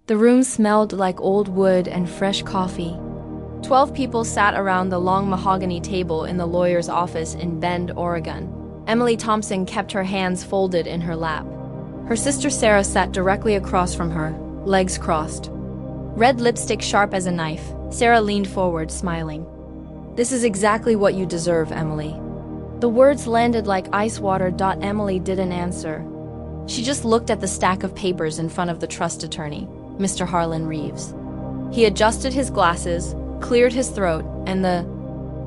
The room smelled like old wood and fresh coffee. 12 people sat around the long mahogany table in the lawyer's office in Bend, Oregon. Emily Thompson kept her hands folded in her lap. Her sister Sarah sat directly across from her, legs crossed. Red lipstick sharp as a knife, Sarah leaned forward, smiling. "This is exactly what you deserve, Emily." The words landed like ice water. Emily didn't answer. She just looked at the stack of papers in front of the trust attorney, Mr. Harlan Reeves. He adjusted his glasses, cleared his throat, and the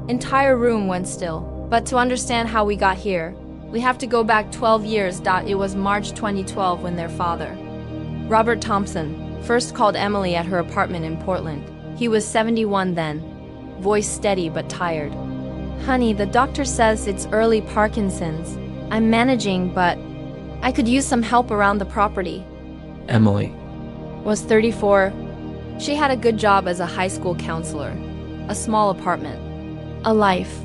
entire room went still. "But to understand how we got here, we have to go back 12 years. It was March 2012 when their father, Robert Thompson, first called Emily at her apartment in Portland. He was 71 then, voice steady but tired. "Honey, the doctor says it's early Parkinson's. I'm managing, but I could use some help around the property." Emily Was 34. She had a good job as a high school counselor, a small apartment, a life.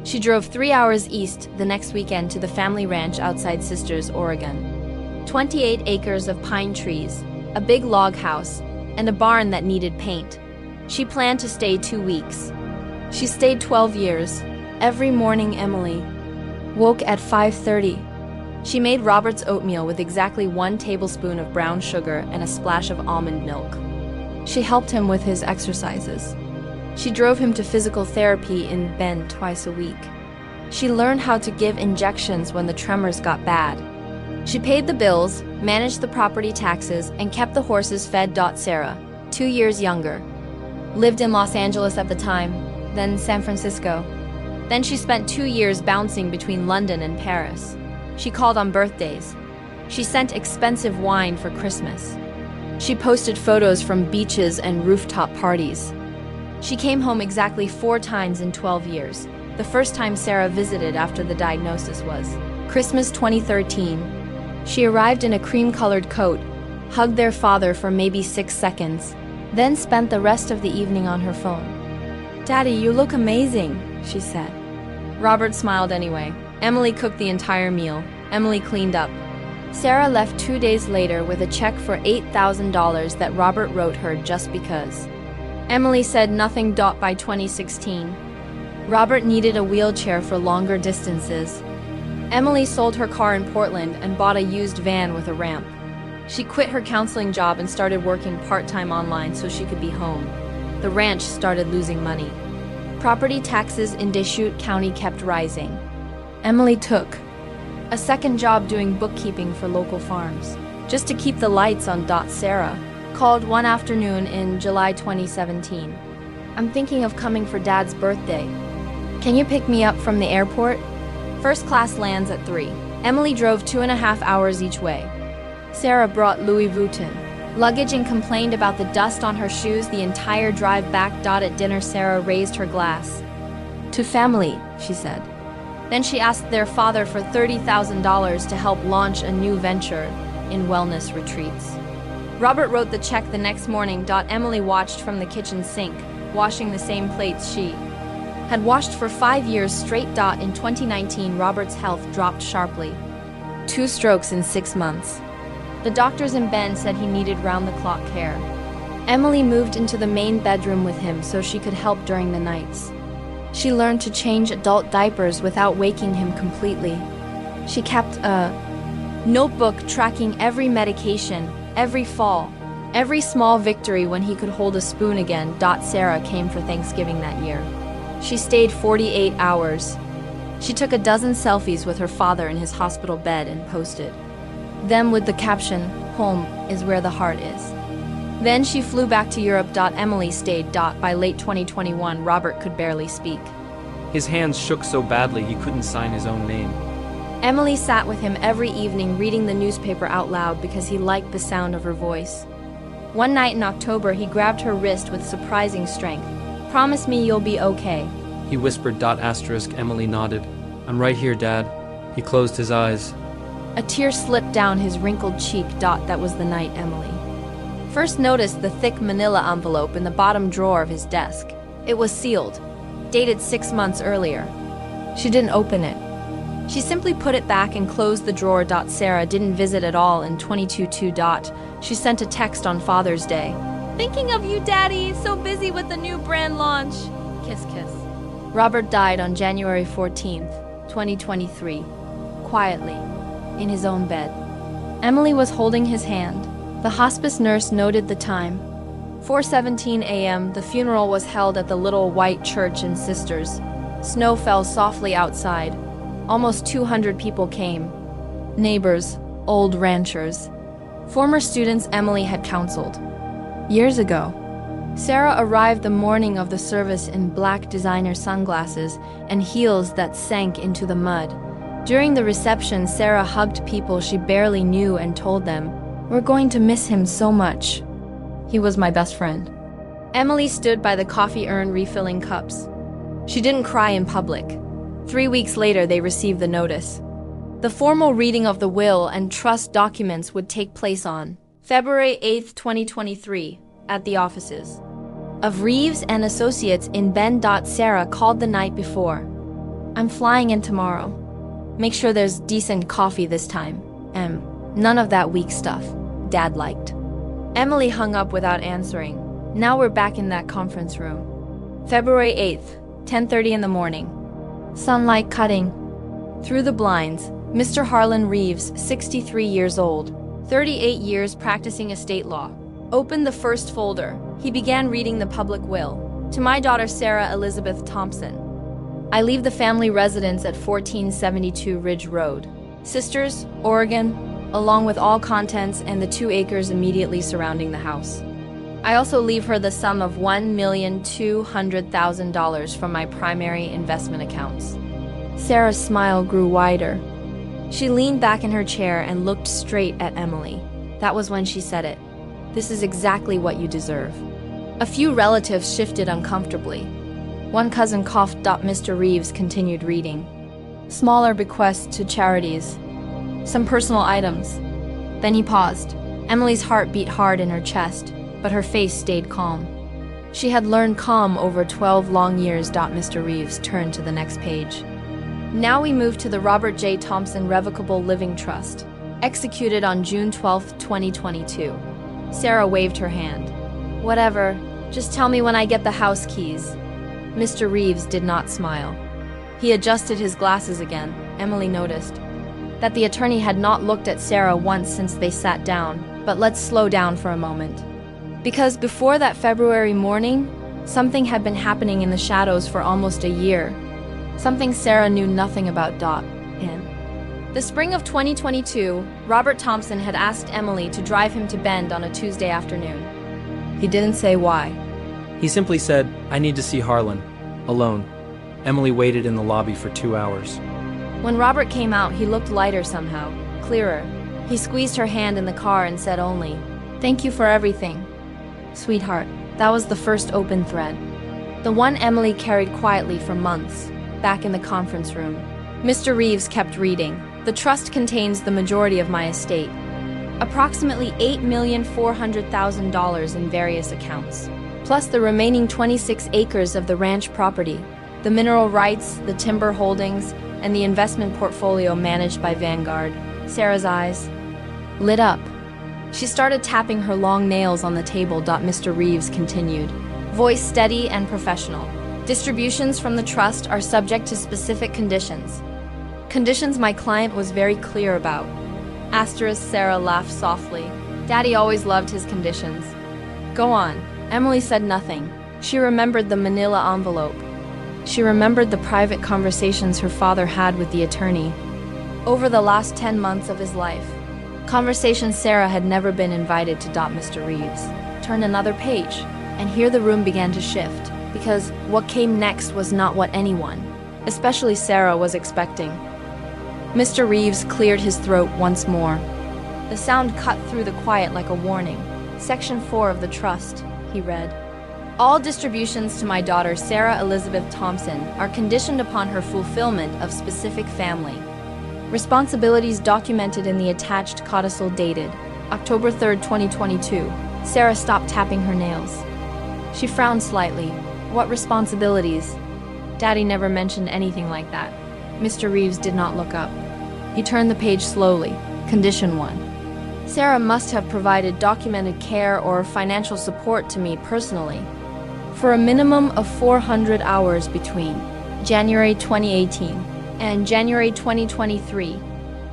She drove 3 hours east the next weekend to the family ranch outside Sisters, Oregon. 28 acres of pine trees, a big log house, and a barn that needed paint. She planned to stay 2 weeks. She stayed 12 years. Every morning, Emily woke at 5:30. She made Robert's oatmeal with exactly 1 tablespoon of brown sugar and a splash of almond milk. She helped him with his exercises. She drove him to physical therapy in Bend twice a week. She learned how to give injections when the tremors got bad. She paid the bills, managed the property taxes, and kept the horses fed. Sarah, 2 years younger, lived in Los Angeles at the time, then San Francisco. Then she spent 2 years bouncing between London and Paris. She called on birthdays. She sent expensive wine for Christmas. She posted photos from beaches and rooftop parties. She came home exactly 4 times in 12 years. The first time Sarah visited after the diagnosis was Christmas 2013. She arrived in a cream-colored coat, hugged their father for maybe 6 seconds, then spent the rest of the evening on her phone. "Daddy, you look amazing," she said. Robert smiled anyway. Emily cooked the entire meal. Emily cleaned up. Sarah left 2 days later with a check for $8,000 that Robert wrote her just because. Emily said nothing. By 2016, Robert needed a wheelchair for longer distances. Emily sold her car in Portland and bought a used van with a ramp. She quit her counseling job and started working part-time online so she could be home. The ranch started losing money. Property taxes in Deschutes County kept rising. Emily took a second job doing bookkeeping for local farms, just to keep the lights on. Sarah called one afternoon in July 2017. "I'm thinking of coming for Dad's birthday. Can you pick me up from the airport? First class lands at 3. Emily drove 2.5 hours each way. Sarah brought Louis Vuitton luggage and complained about the dust on her shoes the entire drive back. At dinner, Sarah raised her glass. "To family," she said. Then she asked their father for $30,000 to help launch a new venture in wellness retreats. Robert wrote the check the next morning. Emily watched from the kitchen sink, washing the same plates she had washed for 5 years straight. In 2019, Robert's health dropped sharply. 2 strokes in 6 months. The doctors in Bend said he needed round-the-clock care. Emily moved into the main bedroom with him so she could help during the nights. She learned to change adult diapers without waking him completely. She kept a notebook tracking every medication, every fall, every small victory when he could hold a spoon again. Sarah came for Thanksgiving that year. She stayed 48 hours. She took a dozen selfies with her father in his hospital bed and posted them with the caption, "Home is where the heart is." Then she flew back to Europe. Emily stayed. By late 2021, Robert could barely speak. His hands shook so badly he couldn't sign his own name. Emily sat with him every evening reading the newspaper out loud because he liked the sound of her voice. One night in October, he grabbed her wrist with surprising strength. "Promise me you'll be okay," He whispered. Emily nodded. "I'm right here, Dad." He closed his eyes. A tear slipped down his wrinkled cheek. That was the night Emily first noticed the thick manila envelope in the bottom drawer of his desk. It was sealed, dated 6 months earlier. She didn't open it. She simply put it back and closed the drawer. Sarah didn't visit at all in 22-2. She sent a text on Father's Day. Thinking of you, Daddy. So busy with the new brand launch. Kiss, kiss. Robert died on January 14th, 2023. Quietly, in his own bed. Emily was holding his hand. The hospice nurse noted the time. 4:17 a.m. The funeral was held at the little white church in Sisters. Snow fell softly outside. Almost 200 people came. Neighbors, old ranchers, former students Emily had counseled. Years ago, Sarah arrived the morning of the service in black designer sunglasses and heels that sank into the mud. During the reception, Sarah hugged people she barely knew and told them, "We're going to miss him so much. He was my best friend." Emily stood by the coffee urn refilling cups. She didn't cry in public. 3 weeks later, they received the notice. The formal reading of the will and trust documents would take place on February 8, 2023, at the offices of Reeves and Associates in Bend. Sarah called the night before. "I'm flying in tomorrow. Make sure there's decent coffee this time. None of that weak stuff Dad liked." Emily hung up without answering. Now we're back in that conference room. February 8th, 10:30 in the morning. Sunlight cutting through the blinds. Mr. Harlan Reeves, 63 years old, 38 years practicing estate law, opened the first folder. He began reading the public will. "To my daughter Sarah Elizabeth Thompson. I leave the family residence at 1472 Ridge Road, Sisters, Oregon, along with all contents and the 2 acres immediately surrounding the house. I also leave her the sum of $1,200,000 from my primary investment accounts." Sarah's smile grew wider. She leaned back in her chair and looked straight at Emily. That was when she said it. "This is exactly what you deserve." A few relatives shifted uncomfortably. One cousin coughed. Mr. Reeves continued reading. Smaller bequests to charities. Some personal items. Then he paused. Emily's heart beat hard in her chest, but her face stayed calm. She had learned calm over 12 long years. Mr. Reeves turned to the next page. Now we move to the Robert J. Thompson Revocable Living Trust, executed on June 12, 2022. Sarah waved her hand. "Whatever, just tell me when I get the house keys." Mr. Reeves did not smile. He adjusted his glasses again. Emily noticed that the attorney had not looked at Sarah once since they sat down. But let's slow down for a moment. Because before that February morning, something had been happening in the shadows for almost a year. Something Sarah knew nothing about. In the spring of 2022, Robert Thompson had asked Emily to drive him to Bend on a Tuesday afternoon. He didn't say why. He simply said, "I need to see Harlan. Alone." Emily waited in the lobby for 2 hours. When Robert came out, he looked lighter somehow, clearer. He squeezed her hand in the car and said only, "Thank you for everything, sweetheart." That was the first open thread. The one Emily carried quietly for months, back in the conference room. Mr. Reeves kept reading. "The trust contains the majority of my estate. Approximately $8,400,000 in various accounts, plus the remaining 26 acres of the ranch property, the mineral rights, the timber holdings, and the investment portfolio managed by Vanguard." Sarah's eyes lit up. She started tapping her long nails on the table. Mr. Reeves continued, voice steady and professional. "Distributions from the trust are subject to specific conditions. Conditions my client was very clear about." Sarah laughed softly. "Daddy always loved his conditions." "Go on." Emily said nothing. She remembered the manila envelope. She remembered the private conversations her father had with the attorney over the last 10 months of his life. Conversations Sarah had never been invited to. Mr. Reeves turned another page, and here the room began to shift, because what came next was not what anyone, especially Sarah, was expecting. Mr. Reeves cleared his throat once more. The sound cut through the quiet like a warning. "Section 4 of the trust," he read. "All distributions to my daughter Sarah Elizabeth Thompson are conditioned upon her fulfillment of specific family responsibilities documented in the attached codicil dated October 3, 2022. Sarah stopped tapping her nails. She frowned slightly. "What responsibilities? Daddy never mentioned anything like that." Mr. Reeves did not look up. He turned the page slowly. Condition 1. Sarah must have provided documented care or financial support to me personally for a minimum of 400 hours between January 2018 and January 2023.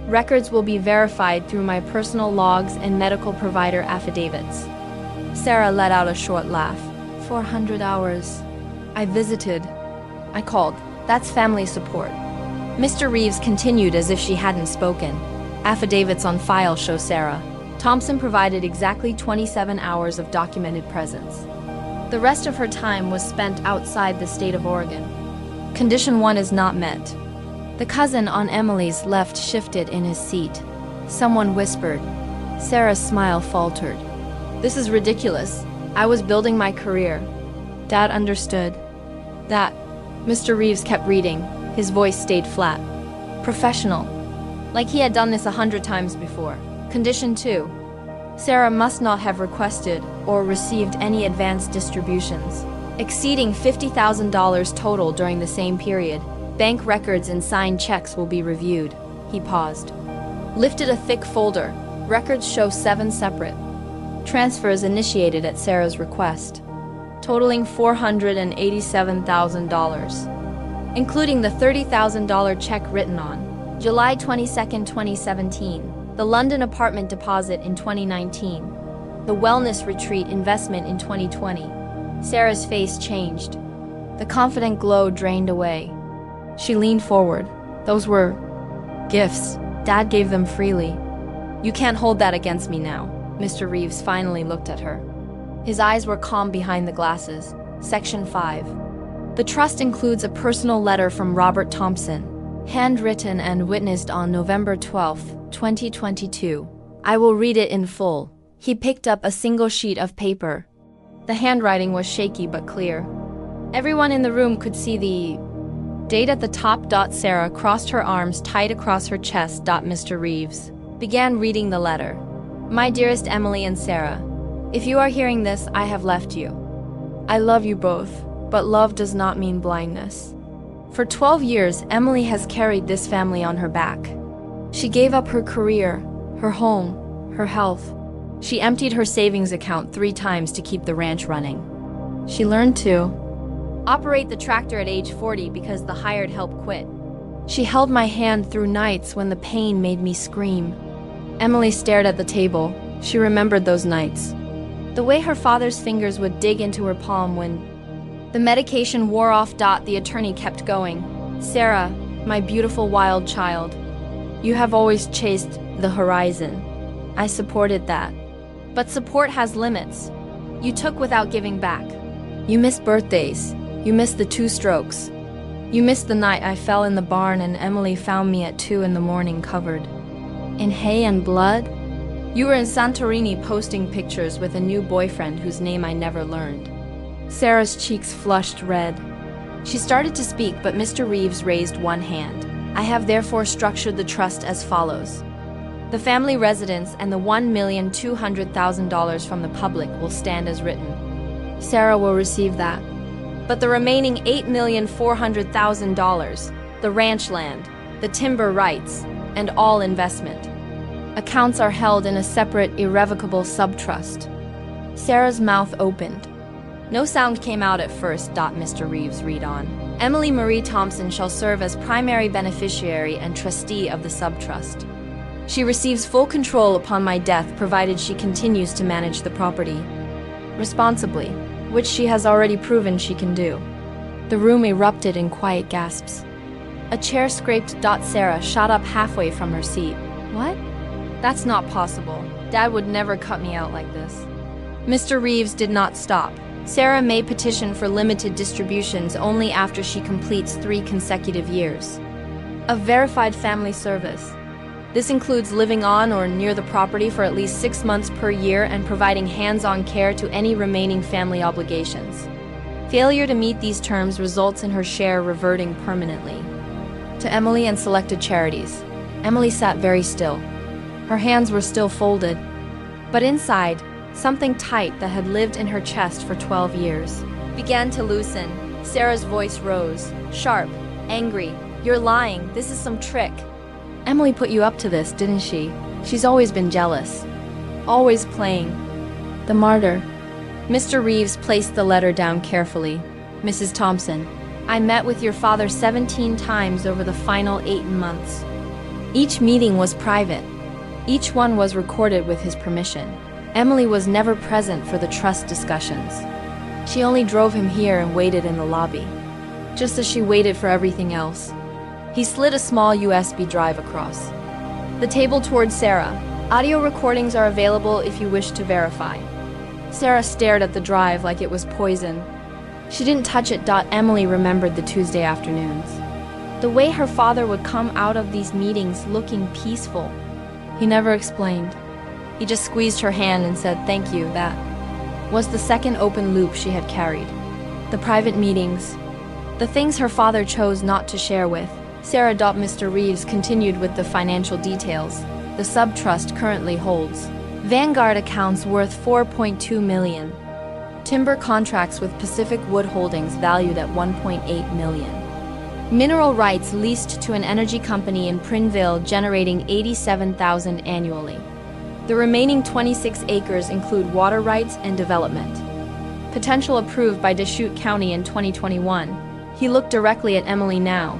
Records will be verified through my personal logs and medical provider affidavits. Sarah let out a short laugh. 400 hours. I visited. I called. That's family support. Mr. Reeves continued as if she hadn't spoken. Affidavits on file show Sarah Thompson provided exactly 27 hours of documented presence. The rest of her time was spent outside the state of Oregon. Condition 1 is not met. The cousin on Emily's left shifted in his seat. Someone whispered. Sarah's smile faltered. This is ridiculous. I was building my career. Dad understood. That. Mr. Reeves kept reading. His voice stayed flat. Professional. Like he had done this 100 times before. Condition 2. Sarah must not have requested or received any advance distributions exceeding $50,000 total during the same period. Bank records and signed checks will be reviewed. He paused. Lifted a thick folder. Records show 7 separate transfers initiated at Sarah's request, totaling $487,000, including the $30,000 check written on July 22, 2017, the London apartment deposit in 2019, the wellness retreat investment in 2020. Sarah's face changed. The confident glow drained away. She leaned forward. Those were gifts. Dad gave them freely. You can't hold that against me now. Mr. Reeves finally looked at her. His eyes were calm behind the glasses. Section 5. The trust includes a personal letter from Robert Thompson, handwritten and witnessed on November 12, 2022. I will read it in full. He picked up a single sheet of paper. The handwriting was shaky but clear. Everyone in the room could see the date at the top. Sarah crossed her arms tight across her chest. Mr. Reeves began reading the letter. My dearest Emily and Sarah, if you are hearing this, I have left you. I love you both, but love does not mean blindness. For 12 years, Emily has carried this family on her back. She gave up her career, her home, her health. She emptied her savings account 3 times to keep the ranch running. She learned to operate the tractor at age 40 because the hired help quit. She held my hand through nights when the pain made me scream. Emily stared at the table. She remembered those nights. The way her father's fingers would dig into her palm when the medication wore off. The attorney kept going. Sarah, my beautiful wild child, you have always chased the horizon. I supported that. But support has limits. You took without giving back. You missed birthdays. You missed the 2 strokes. You missed the night I fell in the barn and Emily found me at 2 a.m. covered in hay and blood. You were in Santorini posting pictures with a new boyfriend whose name I never learned. Sarah's cheeks flushed red. She started to speak, but Mr. Reeves raised one hand. I have therefore structured the trust as follows. The family residence and the $1,200,000 from the public will stand as written. Sarah will receive that. But the remaining $8,400,000, the ranch land, the timber rights, and all investment accounts are held in a separate, irrevocable subtrust. Sarah's mouth opened. No sound came out at first. Mr. Reeves read on. Emily Marie Thompson shall serve as primary beneficiary and trustee of the subtrust. She receives full control upon my death, provided she continues to manage the property responsibly, which she has already proven she can do. The room erupted in quiet gasps. A chair scraped. Sarah shot up halfway from her seat. What? That's not possible. Dad would never cut me out like this. Mr. Reeves did not stop. Sarah may petition for limited distributions only after she completes 3 consecutive years of verified family service. This includes living on or near the property for at least 6 months per year and providing hands-on care to any remaining family obligations. Failure to meet these terms results in her share reverting permanently to Emily and selected charities. Emily sat very still. Her hands were still folded, but inside, something tight that had lived in her chest for 12 years began to loosen. Sarah's voice rose, sharp, angry. You're lying. This is some trick. Emily put you up to this, didn't she? She's always been jealous. Always playing. The martyr. Mr. Reeves placed the letter down carefully. Mrs. Thompson, I met with your father 17 times over the final 8 months. Each meeting was private. Each one was recorded with his permission. Emily was never present for the trust discussions. She only drove him here and waited in the lobby, just as she waited for everything else. He slid a small USB drive across the table towards Sarah. Audio recordings are available if you wish to verify. Sarah stared at the drive like it was poison. She didn't touch it. Emily remembered the Tuesday afternoons. The way her father would come out of these meetings looking peaceful. He never explained. He just squeezed her hand and said, "Thank you." That was the second open loop she had carried. The private meetings. The things her father chose not to share with Sarah. Mr. Reeves continued with the financial details. The sub-trust currently holds Vanguard accounts worth $4.2 million. Timber contracts with Pacific Wood Holdings valued at $1.8 million. Mineral rights leased to an energy company in Prineville generating $87,000 annually. The remaining 26 acres include water rights and development. Potential approved by Deschutes County in 2021. He looked directly at Emily now.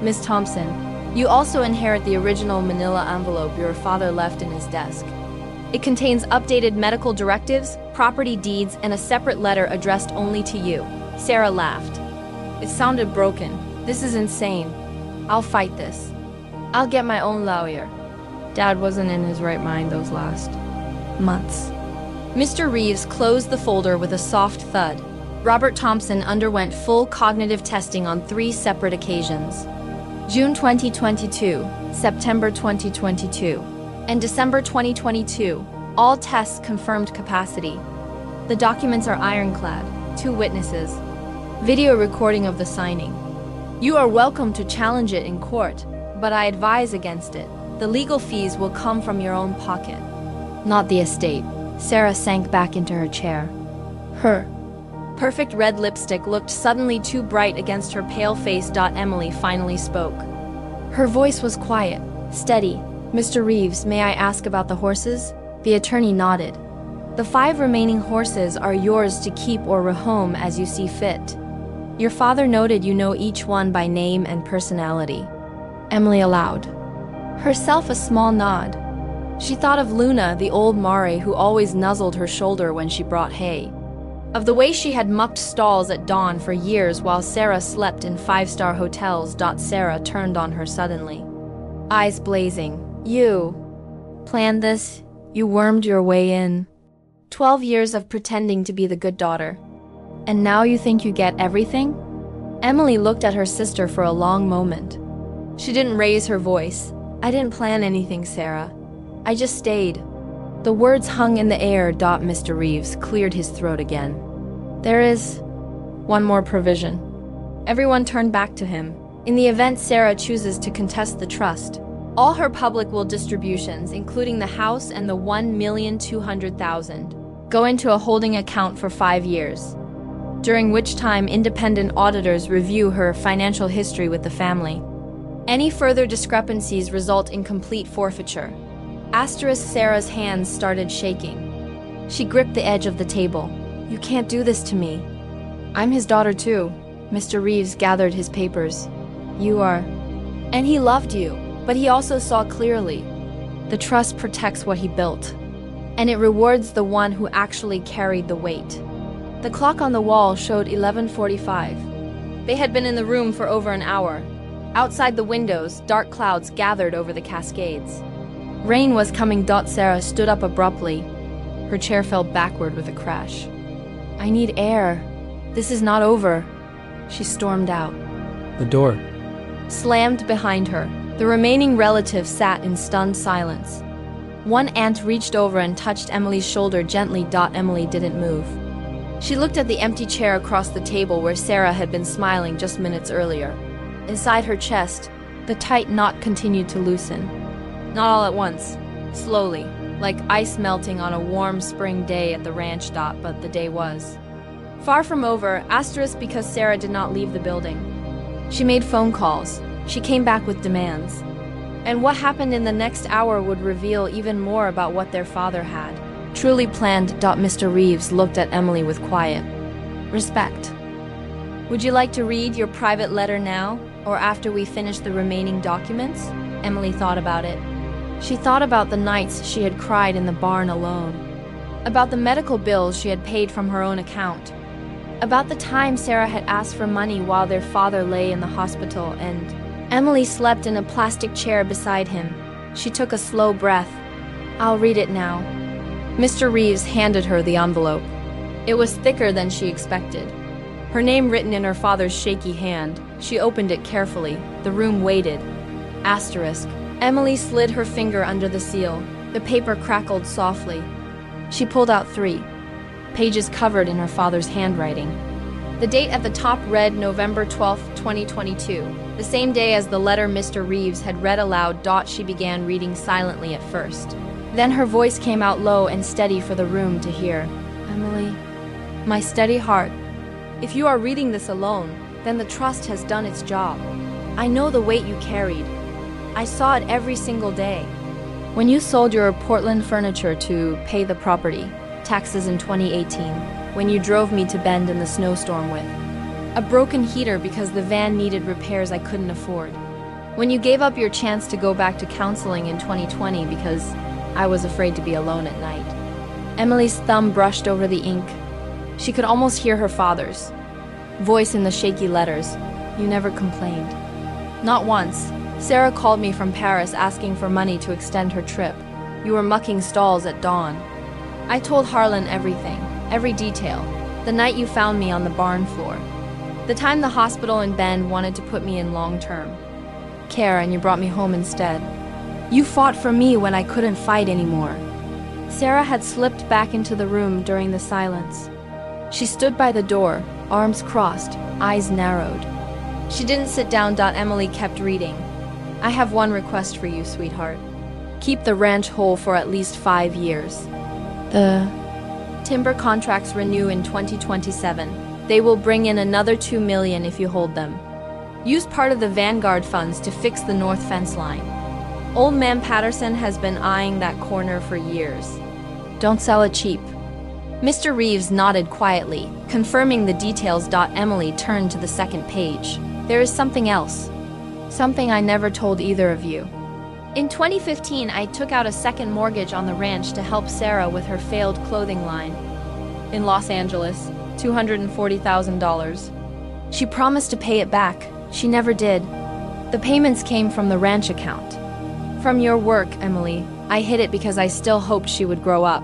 Ms. Thompson, you also inherit the original manila envelope your father left in his desk. It contains updated medical directives, property deeds, and a separate letter addressed only to you. Sarah laughed. It sounded broken. This is insane. I'll fight this. I'll get my own lawyer. Dad wasn't in his right mind those last months. Mr. Reeves closed the folder with a soft thud. Robert Thompson underwent full cognitive testing on 3 separate occasions. June 2022, September 2022, and December 2022. All tests confirmed capacity. The documents are ironclad. 2 witnesses. Video recording of the signing. You are welcome to challenge it in court, but I advise against it. The legal fees will come from your own pocket, not the estate. Sarah sank back into her chair. Her perfect red lipstick looked suddenly too bright against her pale face. Emily finally spoke. Her voice was quiet, steady. Mr. Reeves, may I ask about the horses? The attorney nodded. The 5 remaining horses are yours to keep or rehome as you see fit. Your father noted you know each one by name and personality. Emily allowed herself a small nod. She thought of Luna, the old Mare who always nuzzled her shoulder when she brought hay. Of the way she had mucked stalls at dawn for years while Sarah slept in 5-star hotels. Sarah turned on her suddenly, eyes blazing. You planned this? You wormed your way in. 12 years of pretending to be the good daughter. And now you think you get everything? Emily looked at her sister for a long moment. She didn't raise her voice. I didn't plan anything, Sarah. I just stayed. The words hung in the air. Mr. Reeves cleared his throat again. There is one more provision. Everyone turned back to him. In the event Sarah chooses to contest the trust, all her public will distributions, including the house and the $1,200,000, go into a holding account for 5 years, during which time independent auditors review her financial history with the family. Any further discrepancies result in complete forfeiture. Sarah's hands started shaking. She gripped the edge of the table. You can't do this to me. I'm his daughter too. Mr. Reeves gathered his papers. You are. And he loved you, but he also saw clearly. The trust protects what he built, and it rewards the one who actually carried the weight. The clock on the wall showed 11:45. They had been in the room for over an hour. Outside the windows, dark clouds gathered over the Cascades. Rain was coming. Sarah stood up abruptly. Her chair fell backward with a crash. I need air. This is not over. She stormed out. The door slammed behind her. The remaining relatives sat in stunned silence. One aunt reached over and touched Emily's shoulder gently. Emily didn't move. She looked at the empty chair across the table where Sarah had been smiling just minutes earlier. Inside her chest, the tight knot continued to loosen. Not all at once, slowly, like ice melting on a warm spring day at the ranch. But the day was far from over, because Sarah did not leave the building. She made phone calls, She came back with demands. And what happened in the next hour would reveal even more about what their father had. Truly planned. Mr. Reeves looked at Emily with quiet respect. Would you like to read your private letter now, or after we finish the remaining documents? Emily thought about it. She thought about the nights she had cried in the barn alone, about the medical bills she had paid from her own account, about the time Sarah had asked for money while their father lay in the hospital, and Emily slept in a plastic chair beside him. She took a slow breath. I'll read it now. Mr. Reeves handed her the envelope. It was thicker than she expected. Her name written in her father's shaky hand. She opened it carefully. The room waited. Asterisk. Emily slid her finger under the seal. The paper crackled softly. She pulled out 3 pages covered in her father's handwriting. The date at the top read November 12, 2022, the same day as the letter Mr. Reeves had read aloud. She began reading silently at first. Then her voice came out low and steady for the room to hear. Emily, my steady heart, if you are reading this alone, then the trust has done its job. I know the weight you carried. I saw it every single day. When you sold your Portland furniture to pay the property taxes in 2018, when you drove me to Bend in the snowstorm with a broken heater because the van needed repairs I couldn't afford, when you gave up your chance to go back to counseling in 2020 because I was afraid to be alone at night. Emily's thumb brushed over the ink. She could almost hear her father's voice in the shaky letters. You never complained. Not once. Sarah called me from Paris asking for money to extend her trip. You were mucking stalls at dawn. I told Harlan everything, every detail. The night you found me on the barn floor. The time the hospital in Bend wanted to put me in long-term care and you brought me home instead. You fought for me when I couldn't fight anymore. Sarah had slipped back into the room during the silence. She stood by the door, arms crossed, eyes narrowed. She didn't sit down. Emily kept reading. I have one request for you, sweetheart. Keep the ranch whole for at least 5 years. The timber contracts renew in 2027. They will bring in another $2 million if you hold them. Use part of the Vanguard funds to fix the north fence line. Old man Patterson has been eyeing that corner for years. Don't sell it cheap. Mr. Reeves nodded quietly, confirming the details. Emily turned to the second page. There is something else. Something I never told either of you. In 2015, I took out a second mortgage on the ranch to help Sarah with her failed clothing line. In Los Angeles, $240,000. She promised to pay it back. She never did. The payments came from the ranch account. From your work, Emily. I hid it because I still hoped she would grow up.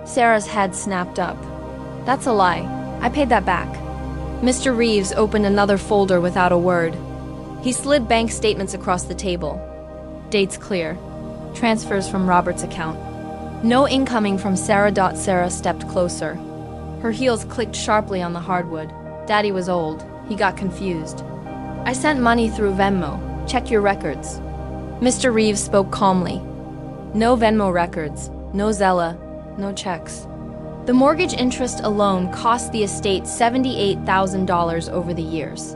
Sarah's head snapped up. That's a lie. I paid that back. Mr. Reeves opened another folder without a word. He slid bank statements across the table. Dates clear. Transfers from Robert's account. No incoming from Sarah. Sarah stepped closer. Her heels clicked sharply on the hardwood. Daddy was old. He got confused. I sent money through Venmo. Check your records. Mr. Reeves spoke calmly. No Venmo records. No Zella. No checks. The mortgage interest alone cost the estate $78,000 over the years.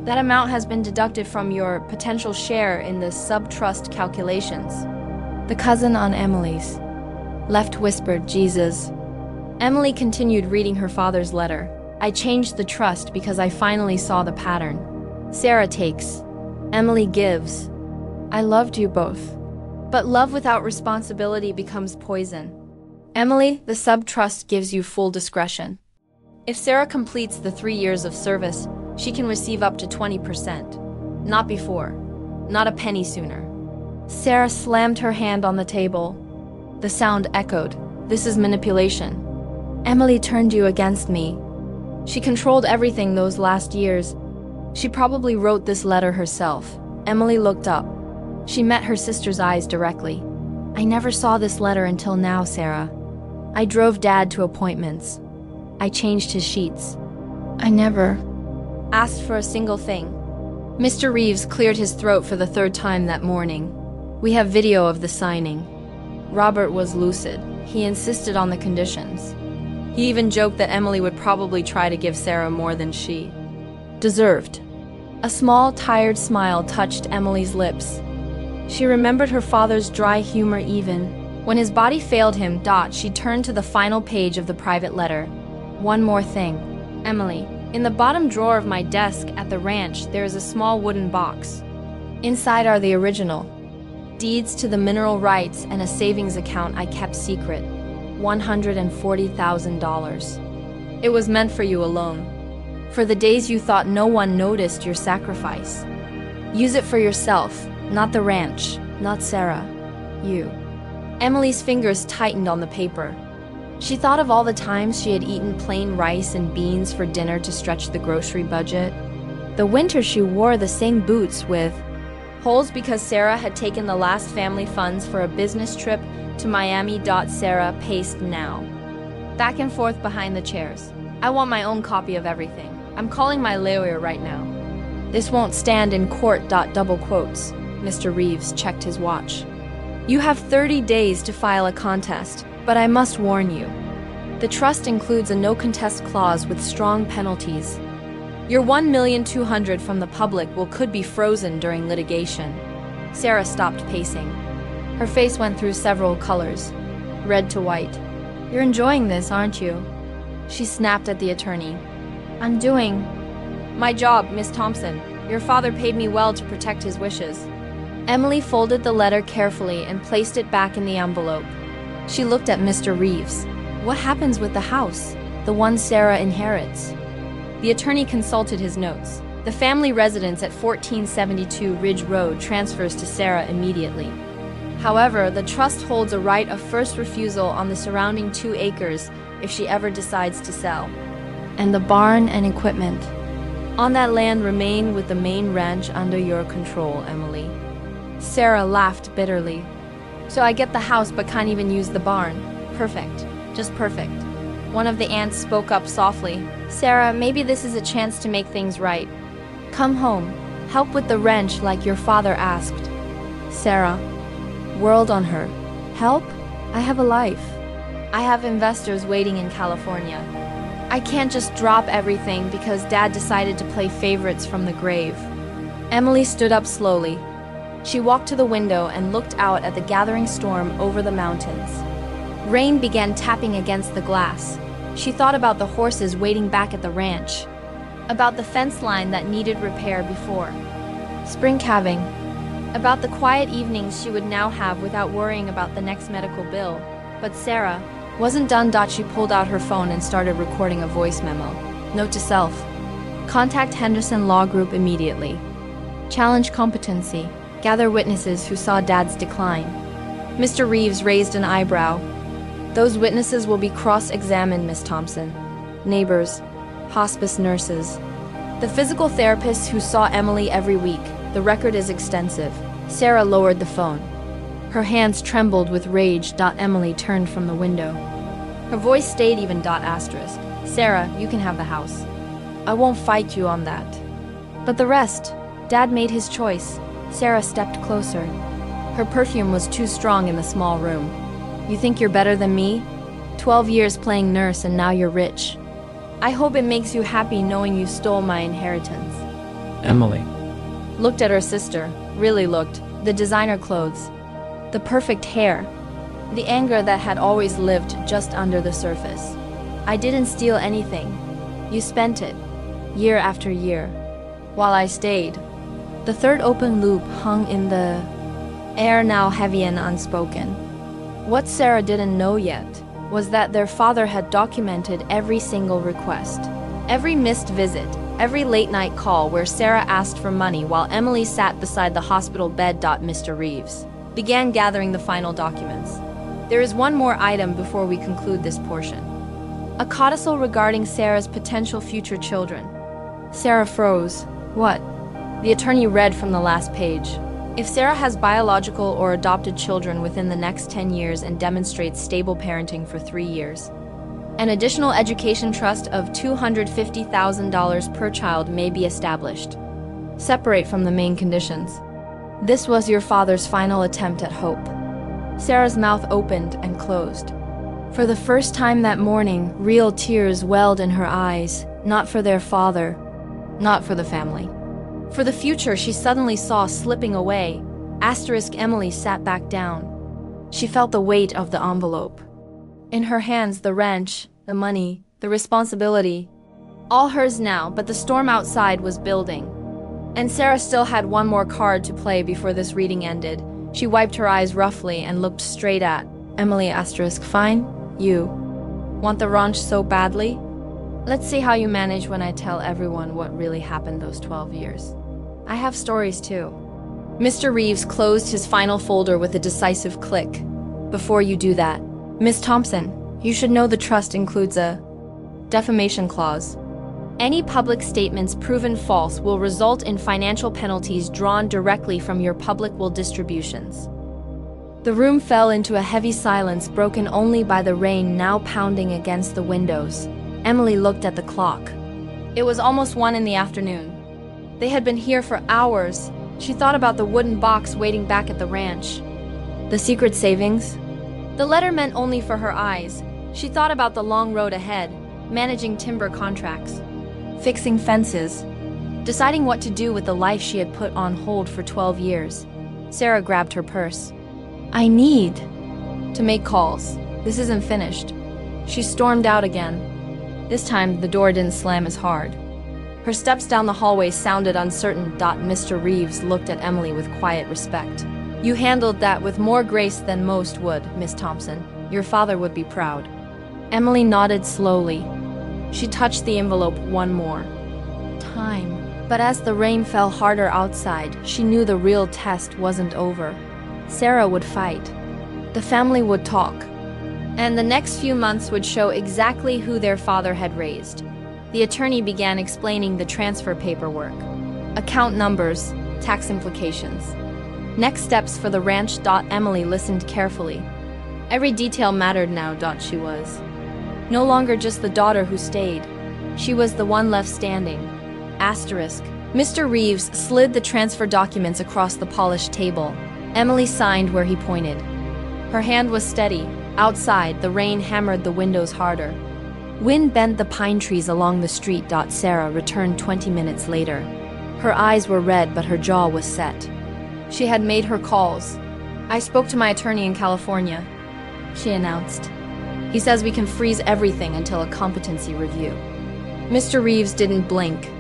That amount has been deducted from your potential share in the sub-trust calculations. The cousin on Emily's. Left whispered, Jesus. Emily continued reading her father's letter. I changed the trust because I finally saw the pattern. Sarah takes. Emily gives. I loved you both. But love without responsibility becomes poison. Emily, the sub-trust gives you full discretion. If Sarah completes the 3 years of service, she can receive up to 20%. Not before. Not a penny sooner. Sarah slammed her hand on the table. The sound echoed. This is manipulation. Emily turned you against me. She controlled everything those last years. She probably wrote this letter herself. Emily looked up. She met her sister's eyes directly. I never saw this letter until now, Sarah. I drove Dad to appointments. I changed his sheets. I never asked for a single thing. Mr. Reeves cleared his throat for the 3rd time that morning. We have video of the signing. Robert was lucid. He insisted on the conditions. He even joked that Emily would probably try to give Sarah more than she deserved. A small, tired smile touched Emily's lips. She remembered her father's dry humor even. When his body failed him, she turned to the final page of the private letter. One more thing. Emily, in the bottom drawer of my desk at the ranch, there is a small wooden box. Inside are the original deeds to the mineral rights and a savings account I kept secret. $140,000. It was meant for you alone. For the days you thought no one noticed your sacrifice. Use it for yourself, not the ranch, not Sarah. You. Emily's fingers tightened on the paper. She thought of all the times she had eaten plain rice and beans for dinner to stretch the grocery budget. The winter she wore the same boots with holes because Sarah had taken the last family funds for a business trip to Miami. Sarah paced now. Back and forth behind the chairs. I want my own copy of everything. I'm calling my lawyer right now. This won't stand in court. Double quotes. Mr. Reeves checked his watch. You have 30 days to file a contest, but I must warn you. The trust includes a no-contest clause with strong penalties. Your $1,200,000 from the public could be frozen during litigation. Sarah stopped pacing. Her face went through several colors, red to white. You're enjoying this, aren't you? She snapped at the attorney. I'm doing my job, Miss Thompson. Your father paid me well to protect his wishes. Emily folded the letter carefully and placed it back in the envelope. She looked at Mr. Reeves. What happens with the house, the one Sarah inherits? The attorney consulted his notes. The family residence at 1472 Ridge Road transfers to Sarah immediately. However, the trust holds a right of first refusal on the surrounding 2 acres if she ever decides to sell. And the barn and equipment on that land remain with the main ranch under your control, Emily. Sarah laughed bitterly. So I get the house but can't even use the barn. Perfect. Just perfect. One of the aunts spoke up softly. Sarah, maybe this is a chance to make things right. Come home. Help with the wrench like your father asked. Sarah whirled on her. Help? I have a life. I have investors waiting in California. I can't just drop everything because Dad decided to play favorites from the grave. Emily stood up slowly. She walked to the window and looked out at the gathering storm over the mountains. Rain began tapping against the glass. She thought about the horses waiting back at the ranch, about the fence line that needed repair before spring calving, about the quiet evenings she would now have without worrying about the next medical bill. But Sarah wasn't done. She pulled out her phone and started recording a voice memo. Note to self. Contact Henderson Law Group immediately. Challenge competency. Gather witnesses who saw Dad's decline. Mr. Reeves raised an eyebrow. Those witnesses will be cross-examined, Miss Thompson. Neighbors, hospice nurses, the physical therapists who saw Emily every week. The record is extensive. Sarah lowered the phone. Her hands trembled with rage. Emily turned from the window. Her voice stayed even. Sarah, you can have the house. I won't fight you on that. But the rest, Dad made his choice. Sarah stepped closer. Her perfume was too strong in the small room. You think you're better than me? 12 years playing nurse and now you're rich. I hope it makes you happy knowing you stole my inheritance. Emily Looked at her sister, really looked. The designer clothes, the perfect hair, the anger that had always lived just under the surface. I didn't steal anything. You spent it, year after year, while I stayed. The third open loop hung in the air, now heavy and unspoken. What Sarah didn't know yet was that their father had documented every single request, every missed visit, every late-night call where Sarah asked for money while Emily sat beside the hospital bed. Mr. Reeves began gathering the final documents. There is one more item before we conclude this portion. A codicil regarding Sarah's potential future children. Sarah froze. What? The attorney read from the last page. If Sarah has biological or adopted children within the next 10 years and demonstrates stable parenting for 3 years, an additional education trust of $250,000 per child may be established, separate from the main conditions. This was your father's final attempt at hope. Sarah's mouth opened and closed. For the first time that morning, real tears welled in her eyes, not for their father, not for the family. For the future she suddenly saw slipping away. Emily sat back down. She felt the weight of the envelope. In her hands, the wrench, the money, the responsibility. All hers now, but the storm outside was building. And Sarah still had one more card to play before this reading ended. She wiped her eyes roughly and looked straight at Emily. Fine, you want the ranch so badly? Let's see how you manage when I tell everyone what really happened those 12 years. I have stories too. Mr. Reeves closed his final folder with a decisive click. Before you do that, Miss Thompson, you should know the trust includes a defamation clause. Any public statements proven false will result in financial penalties drawn directly from your public will distributions. The room fell into a heavy silence broken only by the rain now pounding against the windows. Emily looked at the clock. It was almost 1 in the afternoon. They had been here for hours. She thought about the wooden box waiting back at the ranch. The secret savings? The letter meant only for her eyes. She thought about the long road ahead, managing timber contracts, fixing fences, deciding what to do with the life she had put on hold for 12 years. Sarah grabbed her purse. I need to make calls. This isn't finished. She stormed out again. This time, the door didn't slam as hard. Her steps down the hallway sounded uncertain. Mr. Reeves looked at Emily with quiet respect. You handled that with more grace than most would, Miss Thompson. Your father would be proud. Emily nodded slowly. She touched the envelope one more time. But as the rain fell harder outside, she knew the real test wasn't over. Sarah would fight. The family would talk. And the next few months would show exactly who their father had raised. The attorney began explaining the transfer paperwork, account numbers, tax implications. Next steps for the ranch. Emily listened carefully. Every detail mattered now. She was no longer just the daughter who stayed. She was the one left standing. Mr. Reeves slid the transfer documents across the polished table. Emily signed where he pointed. Her hand was steady. Outside, the rain hammered the windows harder. Wind bent the pine trees along the street. Sarah returned 20 minutes later. Her eyes were red, but her jaw was set. She had made her calls. I spoke to my attorney in California, she announced. He says we can freeze everything until a competency review. Mr. Reeves didn't blink.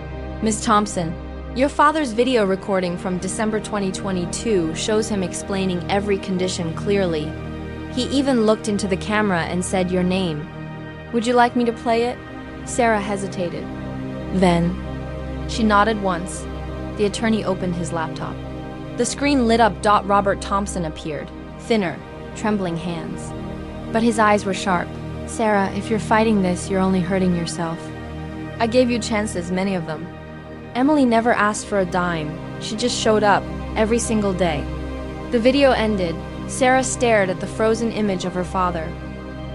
Miss Thompson, your father's video recording from December 2022 shows him explaining every condition clearly. He even looked into the camera and said your name. Would you like me to play it? Sarah hesitated. Then, she nodded once. The attorney opened his laptop. The screen lit up. Robert Thompson appeared, thinner, trembling hands. But his eyes were sharp. Sarah, if you're fighting this, you're only hurting yourself. I gave you chances, many of them. Emily never asked for a dime. She just showed up, every single day. The video ended. Sarah stared at the frozen image of her father.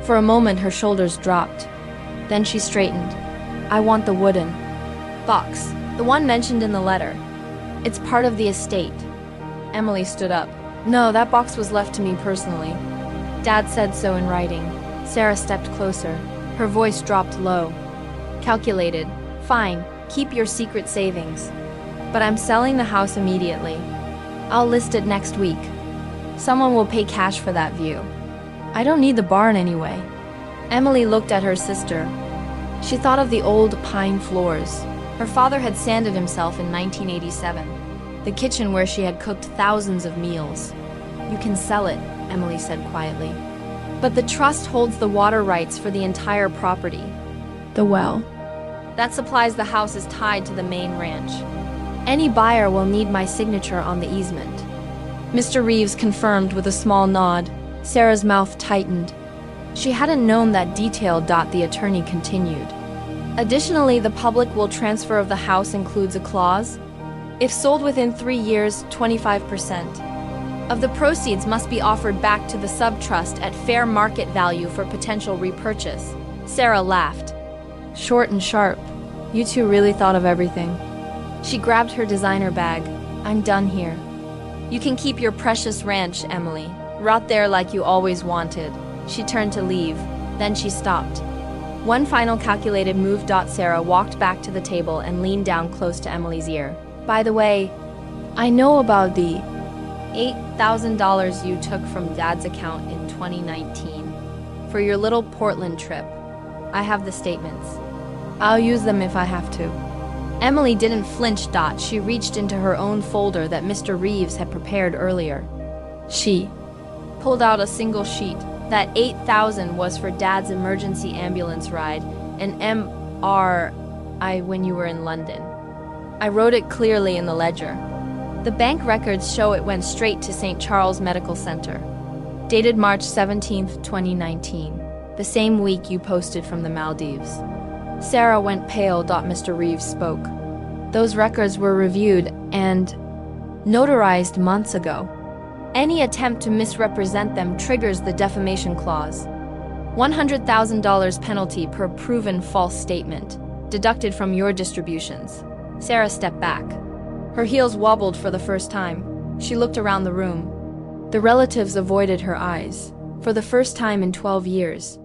For a moment, her shoulders dropped. Then she straightened. I want the wooden box, the one mentioned in the letter. It's part of the estate. Emily stood up. No, that box was left to me personally. Dad said so in writing. Sarah stepped closer. Her voice dropped low. Calculated. Fine, keep your secret savings. But I'm selling the house immediately. I'll list it next week. Someone will pay cash for that view. I don't need the barn anyway. Emily looked at her sister. She thought of the old pine floors. Her father had sanded himself in 1987. The kitchen where she had cooked thousands of meals. You can sell it, Emily said quietly. But the trust holds the water rights for the entire property. The well. That supplies the house is tied to the main ranch. Any buyer will need my signature on the easement. Mr. Reeves confirmed with a small nod. Sarah's mouth tightened. She hadn't known that detail. The attorney continued. Additionally, the public will transfer of the house includes a clause. If sold within 3 years, 25% of the proceeds must be offered back to the subtrust at fair market value for potential repurchase. Sarah laughed. Short and sharp. You two really thought of everything. She grabbed her designer bag. I'm done here. You can keep your precious ranch, Emily. Rot there like you always wanted. She turned to leave. Then she stopped. One final calculated move. Sarah walked back to the table and leaned down close to Emily's ear. By the way, I know about the $8,000 you took from Dad's account in 2019 for your little Portland trip. I have the statements. I'll use them if I have to. Emily didn't flinch. She reached into her own folder that Mr. Reeves had prepared earlier. She pulled out a single sheet. That $8,000 was for Dad's emergency ambulance ride and MRI when you were in London. I wrote it clearly in the ledger. The bank records show it went straight to St. Charles Medical Center. Dated March 17th, 2019, the same week you posted from the Maldives. Sarah went pale. Mr. Reeves spoke. Those records were reviewed and notarized months ago. Any attempt to misrepresent them triggers the defamation clause. $100,000 penalty per proven false statement, deducted from your distributions. Sarah stepped back. Her heels wobbled for the first time. She looked around the room. The relatives avoided her eyes, for the first time in 12 years.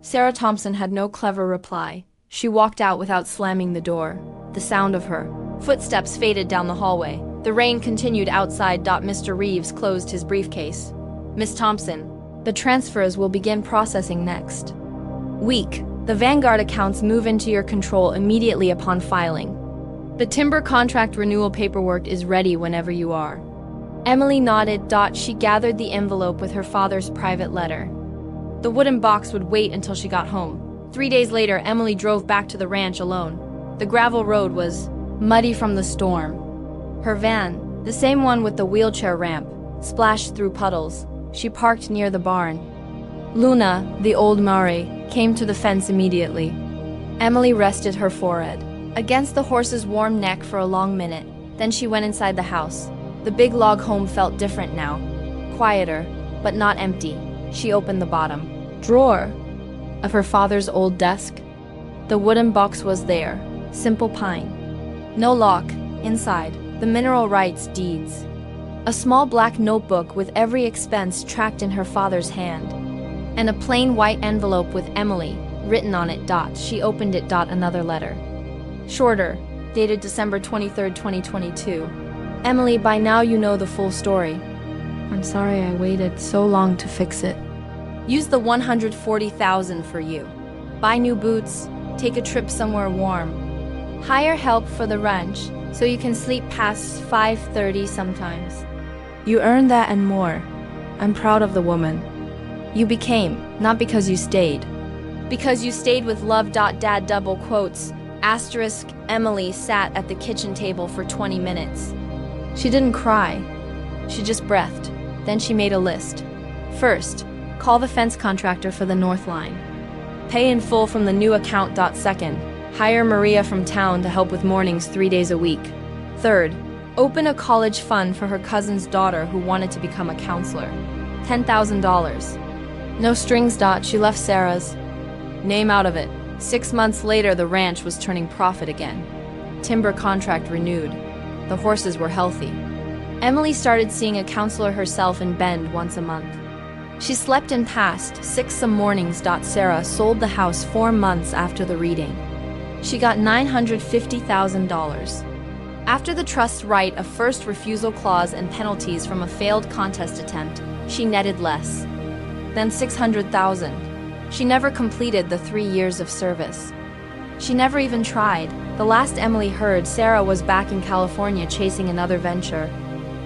Sarah Thompson had no clever reply. She walked out without slamming the door. The sound of her footsteps faded down the hallway. The rain continued outside. Mr. Reeves closed his briefcase. Miss Thompson, the transfers will begin processing next week. The Vanguard accounts move into your control immediately upon filing. The timber contract renewal paperwork is ready whenever you are. Emily nodded. She gathered the envelope with her father's private letter. The wooden box would wait until she got home. 3 days later, Emily drove back to the ranch alone. The gravel road was muddy from the storm. Her van, the same one with the wheelchair ramp, splashed through puddles. She parked near the barn. Luna, the old Maori, came to the fence immediately. Emily rested her forehead against the horse's warm neck for a long minute. Then she went inside the house. The big log home felt different now. Quieter, but not empty. She opened the bottom drawer of her father's old desk. The wooden box was there, simple pine. No lock. Inside, the mineral rights deeds. A small black notebook with every expense tracked in her father's hand. And a plain white envelope with Emily written on it. She opened it. Another letter. Shorter, dated December 23rd, 2022. Emily, by now you know the full story. I'm sorry I waited so long to fix it. Use the $140,000 for you. Buy new boots, take a trip somewhere warm. Hire help for the ranch so you can sleep past 5:30 sometimes. You earned that and more. I'm proud of the woman you became, not because you stayed. Because you stayed with love. Dad double quotes, asterisk, Emily sat at the kitchen table for 20 minutes. She didn't cry. She just breathed. Then she made a list. First, call the fence contractor for the North Line. Pay in full from the new account. Second, hire Maria from town to help with mornings 3 days a week. Third, open a college fund for her cousin's daughter who wanted to become a counselor. $10,000. No strings. She left Sarah's name out of it. 6 months later, the ranch was turning profit again. Timber contract renewed. The horses were healthy. Emily started seeing a counselor herself in Bend once a month. She slept in past 6 some mornings. Sarah sold the house 4 months after the reading. She got $950,000. After the trust's right of first refusal clause and penalties from a failed contest attempt, she netted less than $600,000. She never completed the 3 years of service. She never even tried. The last Emily heard, Sarah was back in California chasing another venture.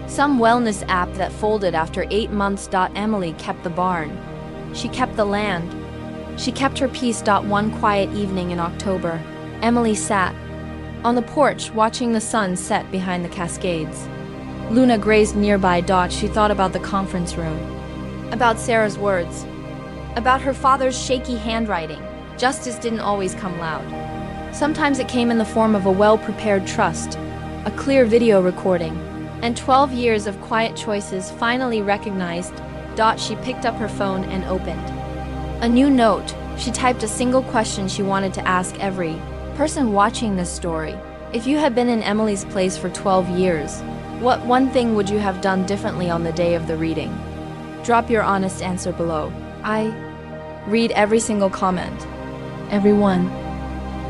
Some wellness app that folded after 8 months. Emily kept the barn. She kept the land. She kept her peace. One quiet evening in October, Emily sat on the porch watching the sun set behind the Cascades. Luna grazed nearby. She thought about the conference room, about Sarah's words, about her father's shaky handwriting. Justice didn't always come loud. Sometimes it came in the form of a well-prepared trust, a clear video recording, and 12 years of quiet choices finally recognized. She picked up her phone and opened a new note. She typed a single question she wanted to ask every person watching this story. If you had been in Emily's place for 12 years, what one thing would you have done differently on the day of the reading? Drop your honest answer below. I read every single comment. Everyone.